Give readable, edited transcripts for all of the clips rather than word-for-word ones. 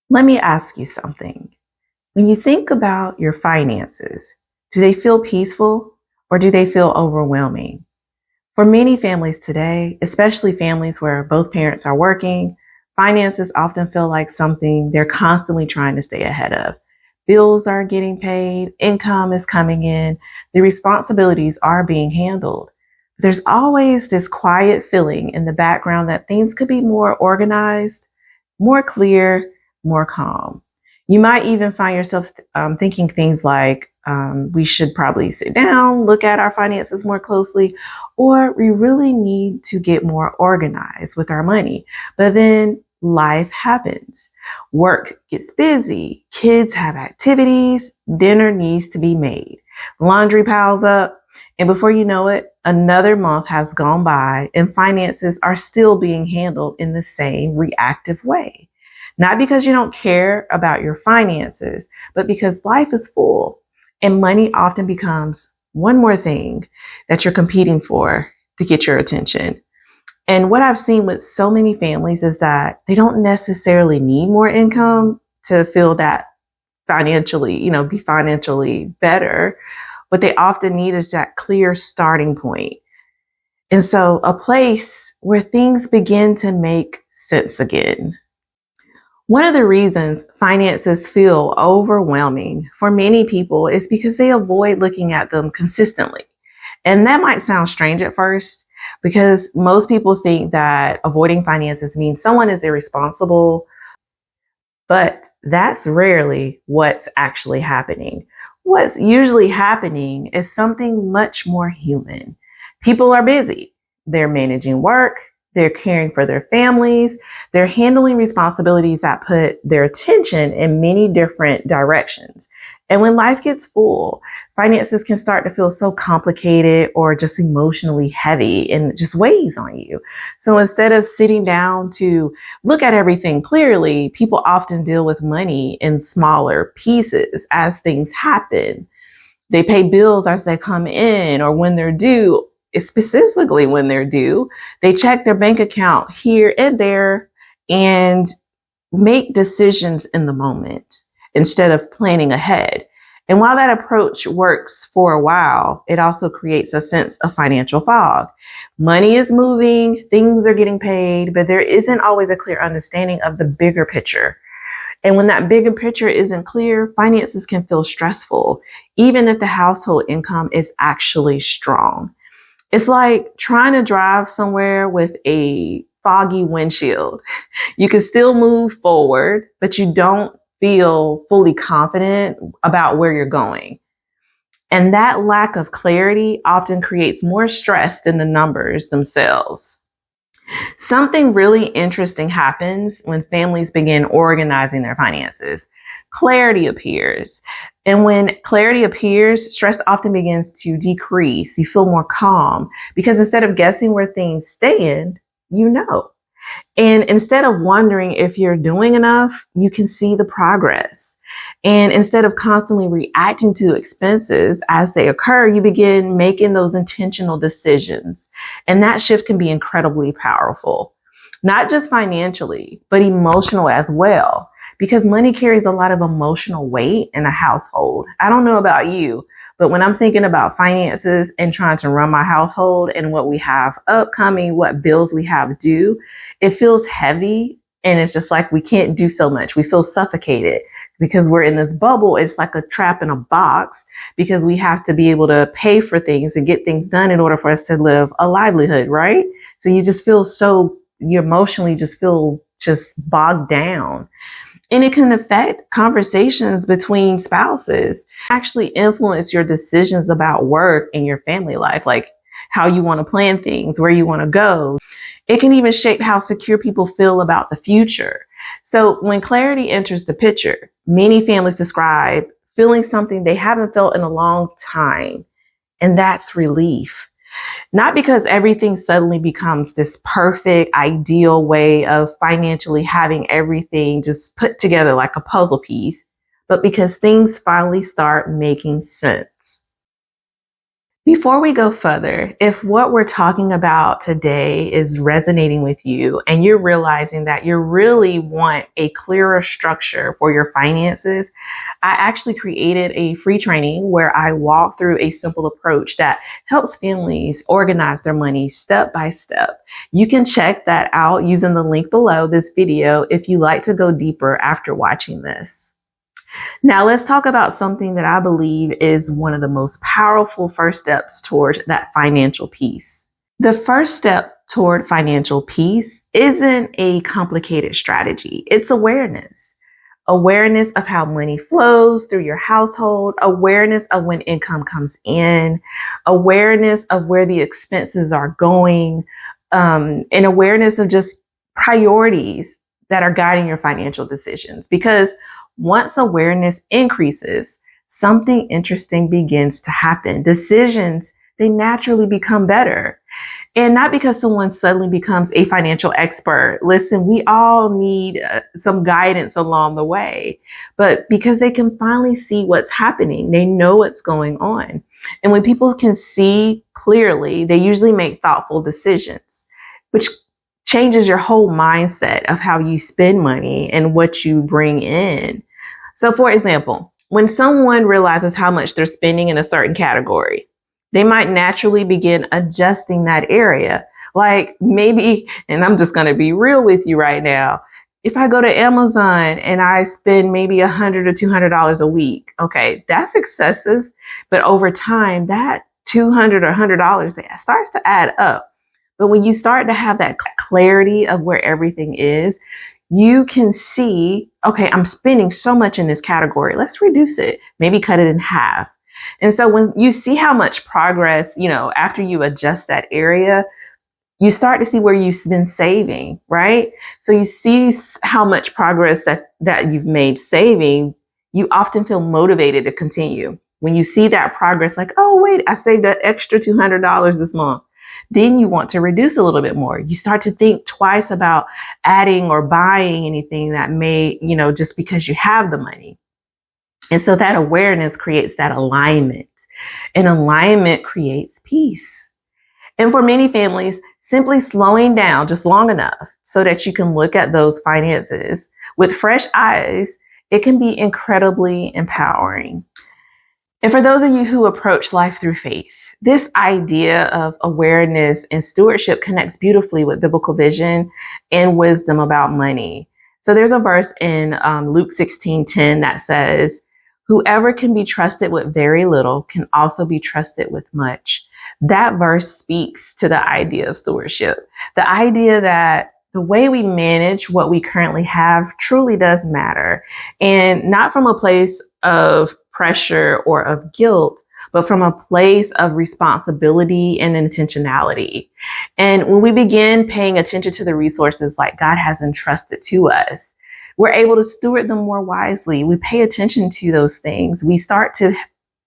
Let me ask you something. When you think about your finances, do they feel peaceful or do they feel overwhelming? For many families today, especially families where both parents are working, finances often feel like something they're constantly trying to stay ahead of. Bills are getting paid, income is coming in, the responsibilities are being handled. There's always this quiet feeling in the background that things could be more organized, more clear, more calm. You might even find yourself thinking things like, we should probably sit down, look at our finances more closely, or we really need to get more organized with our money. But then life happens. Work gets busy, kids have activities, dinner needs to be made, laundry piles up, and before you know it, another month has gone by and finances are still being handled in the same reactive way. Not because you don't care about your finances, but because life is full and money often becomes one more thing that you're competing for to get your attention. And what I've seen with so many families is that they don't necessarily need more income to feel that financially, be financially better. What they often need is that clear starting point. And so a place where things begin to make sense again. One of the reasons finances feel overwhelming for many people is because they avoid looking at them consistently. And that might sound strange at first because most people think that avoiding finances means someone is irresponsible, but that's rarely what's actually happening. What's usually happening is something much more human. People are busy. They're managing work. They're caring for their families. They're handling responsibilities that put their attention in many different directions. And when life gets full, finances can start to feel so complicated or just emotionally heavy and it just weighs on you. So instead of sitting down to look at everything clearly, people often deal with money in smaller pieces as things happen. They pay bills as they come in or when they're due, specifically when they're due. They check their bank account here and there and make decisions in the moment instead of planning ahead. And while that approach works for a while, it also creates a sense of financial fog. Money is moving, things are getting paid, but there isn't always a clear understanding of the bigger picture. And when that bigger picture isn't clear, finances can feel stressful, even if the household income is actually strong. It's like trying to drive somewhere with a foggy windshield. You can still move forward, but you don't feel fully confident about where you're going. And that lack of clarity often creates more stress than the numbers themselves. Something really interesting happens when families begin organizing their finances. Clarity appears. And when clarity appears, stress often begins to decrease. You feel more calm because instead of guessing where things stand, you know. And instead of wondering if you're doing enough, you can see the progress. And instead of constantly reacting to expenses as they occur, you begin making those intentional decisions. And that shift can be incredibly powerful, not just financially, but emotional as well, because money carries a lot of emotional weight in a household. I don't know about you, but when I'm thinking about finances and trying to run my household and what we have upcoming, what bills we have due, it feels heavy and it's just like we can't do so much. We feel suffocated because we're in this bubble. It's like a trap in a box because we have to be able to pay for things and get things done in order for us to live a livelihood, right? So you just feel you emotionally just feel just bogged down. And it can affect conversations between spouses, actually influence your decisions about work and your family life, like how you want to plan things, where you want to go. It can even shape how secure people feel about the future. So when clarity enters the picture, many families describe feeling something they haven't felt in a long time, and that's relief. Not because everything suddenly becomes this perfect, ideal way of financially having everything just put together like a puzzle piece, but because things finally start making sense. Before we go further, if what we're talking about today is resonating with you and you're realizing that you really want a clearer structure for your finances, I actually created a free training where I walk through a simple approach that helps families organize their money step by step. You can check that out using the link below this video if you'd like to go deeper after watching this. Now let's talk about something that I believe is one of the most powerful first steps towards that financial peace. The first step toward financial peace isn't a complicated strategy. It's awareness. Awareness of how money flows through your household, awareness of when income comes in, awareness of where the expenses are going, and awareness of just priorities that are guiding your financial decisions. Because once awareness increases, something interesting begins to happen. Decisions, they naturally become better. And not because someone suddenly becomes a financial expert. Listen, we all need some guidance along the way, but because they can finally see what's happening. They know what's going on. And when people can see clearly, they usually make thoughtful decisions, which changes your whole mindset of how you spend money and what you bring in. So for example, when someone realizes how much they're spending in a certain category, they might naturally begin adjusting that area. Like maybe, and I'm just going to be real with you right now. If I go to Amazon and I spend maybe $100 or $200 a week, okay, that's excessive. But over time, that $200 or $100 that starts to add up. But when you start to have that clarity of where everything is, you can see, okay, I'm spending so much in this category. Let's reduce it, maybe cut it in half. And so when you see how much progress, after you adjust that area, you start to see where you've been saving, right? So you see how much progress that you've made saving, you often feel motivated to continue. When you see that progress, like, oh, wait, I saved an extra $200 this month. Then you want to reduce a little bit more. You start to think twice about adding or buying anything that may, just because you have the money. And so that awareness creates that alignment, and alignment creates peace. And for many families, simply slowing down just long enough so that you can look at those finances with fresh eyes, it can be incredibly empowering. And for those of you who approach life through faith, this idea of awareness and stewardship connects beautifully with biblical vision and wisdom about money. So there's a verse in Luke 16:10 that says, "Whoever can be trusted with very little can also be trusted with much." That verse speaks to the idea of stewardship, the idea that the way we manage what we currently have truly does matter, and not from a place of pressure or of guilt, but from a place of responsibility and intentionality. And when we begin paying attention to the resources like God has entrusted to us, we're able to steward them more wisely. We pay attention to those things. We start to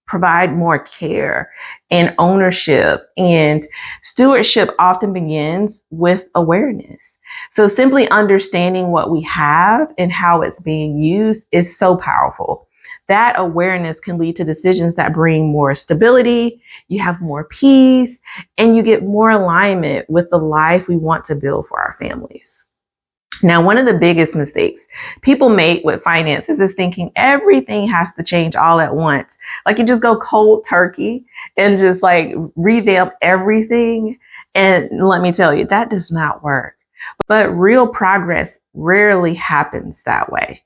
provide more care and ownership, and stewardship often begins with awareness. So simply understanding what we have and how it's being used is so powerful. That awareness can lead to decisions that bring more stability, you have more peace, and you get more alignment with the life we want to build for our families. Now, one of the biggest mistakes people make with finances is thinking everything has to change all at once. Like you just go cold turkey and just like revamp everything. And let me tell you, that does not work. But real progress rarely happens that way.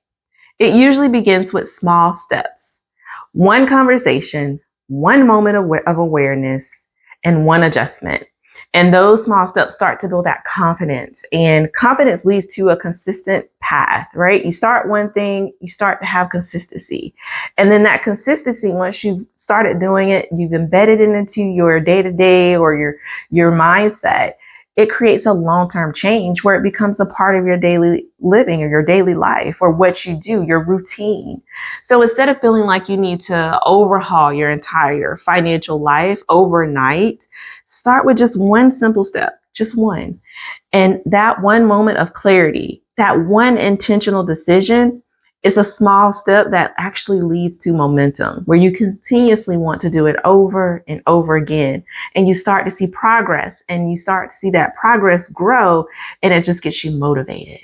It usually begins with small steps, one conversation, one moment of awareness, and one adjustment. And those small steps start to build that confidence, and confidence leads to a consistent path, right? You start one thing, you start to have consistency. And then that consistency, once you've started doing it, you've embedded it into your day-to-day or your mindset, it creates a long-term change where it becomes a part of your daily living or your daily life or what you do, your routine. So instead of feeling like you need to overhaul your entire financial life overnight, start with just one simple step, just one. And that one moment of clarity, that one intentional decision It's a small step that actually leads to momentum, where you continuously want to do it over and over again. And you start to see progress, and you start to see that progress grow, and it just gets you motivated.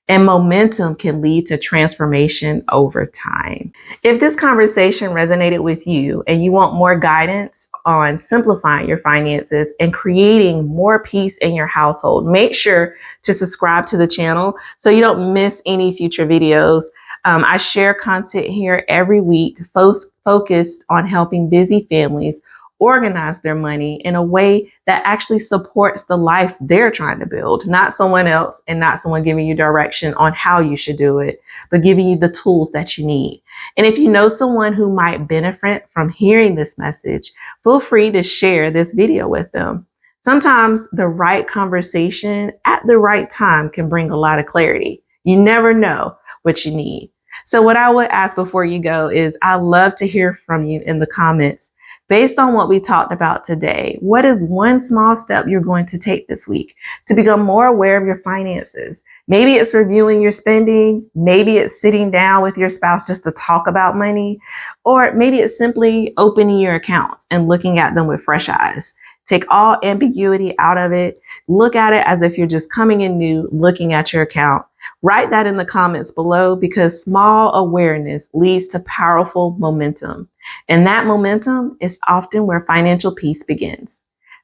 And momentum can lead to transformation over time. If this conversation resonated with you and you want more guidance on simplifying your finances and creating more peace in your household, make sure to subscribe to the channel so you don't miss any future videos. I share content here every week focused on helping busy families organize their money in a way that actually supports the life they're trying to build, not someone else and not someone giving you direction on how you should do it, but giving you the tools that you need. And if you know someone who might benefit from hearing this message, feel free to share this video with them. Sometimes the right conversation at the right time can bring a lot of clarity. You never know what you need. So what I would ask before you go is, I'd love to hear from you in the comments. Based on what we talked about today, what is one small step you're going to take this week to become more aware of your finances? Maybe it's reviewing your spending. Maybe it's sitting down with your spouse just to talk about money. Or maybe it's simply opening your accounts and looking at them with fresh eyes. Take all ambiguity out of it. Look at it as if you're just coming in new, looking at your account. Write that in the comments below, because small awareness leads to powerful momentum. And that momentum is often where financial peace begins.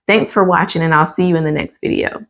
Thanks for watching, and I'll see you in the next video.